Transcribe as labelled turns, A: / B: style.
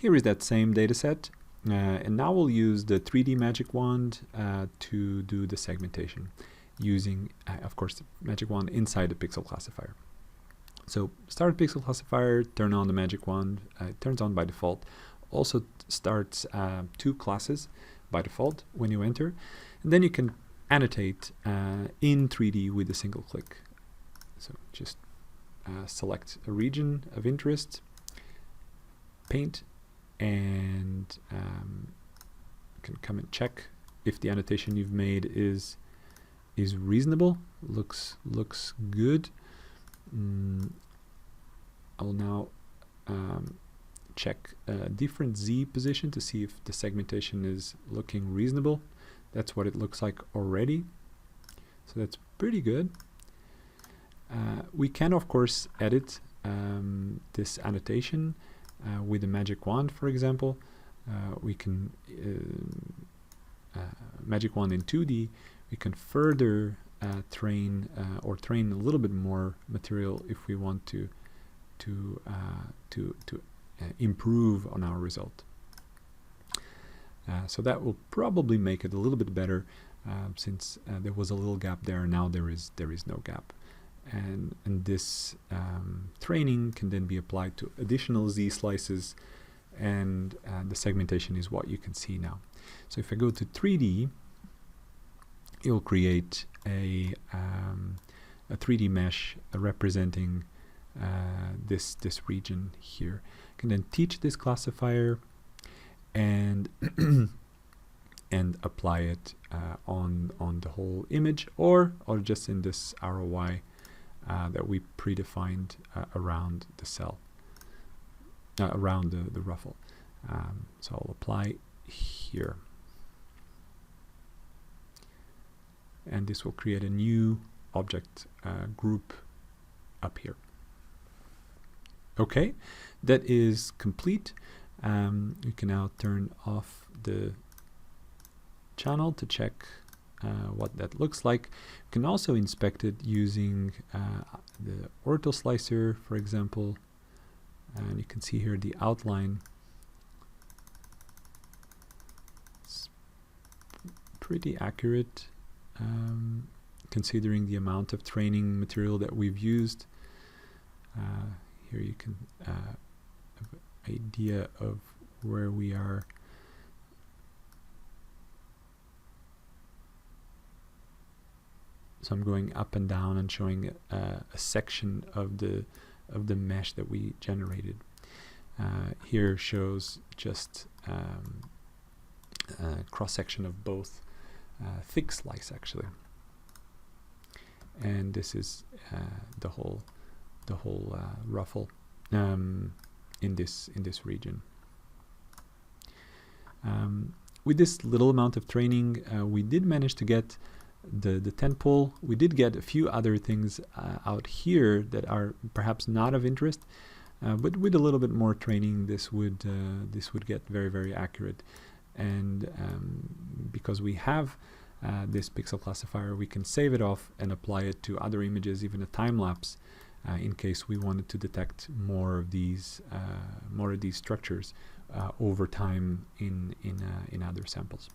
A: here is that same data set, and now we'll use the 3D magic wand to do the segmentation using, of course, the magic wand inside the Pixel Classifier. So start Pixel Classifier, turn on the magic wand, it turns on by default. Also starts 2 classes by default when you enter, and then you can annotate in 3D with a single click. So just select a region of interest, paint, and you can come and check if the annotation you've made is reasonable. Looks good. I'll now check a different Z position to see if the segmentation is looking reasonable. That's what it looks like already. So that's pretty good. We can, of course, edit this annotation with the magic wand, for example. We can magic wand in 2D. We can further train a little bit more material if we want to improve on our result. So that will probably make it a little bit better, since there was a little gap there. Now there is no gap, and this training can then be applied to additional Z slices, and the segmentation is what you can see now. So if I go to 3D, it will create a 3D mesh representing this region here. I can then teach this classifier and and apply it on the whole image, or just in this ROI that we predefined around the cell, around the ruffle. So I'll apply here, and this will create a new object group up here. Okay, that is complete. You can now turn off the channel to check what that looks like. You can also inspect it using the ortho slicer, for example, and you can see here the outline. It's pretty accurate, considering the amount of training material that we've used. Here you can have an idea of where we are. So I'm going up and down and showing a section of the mesh that we generated. Here shows just a cross section of both thick slice, actually, and this is the whole ruffle in this region. With this little amount of training, we did manage to get the tent pole. We did get a few other things out here that are perhaps not of interest, but with a little bit more training, this would get very, very accurate. And because we have this pixel classifier, we can save it off and apply it to other images, even a time lapse, in case we wanted to detect more of these structures over time in other samples.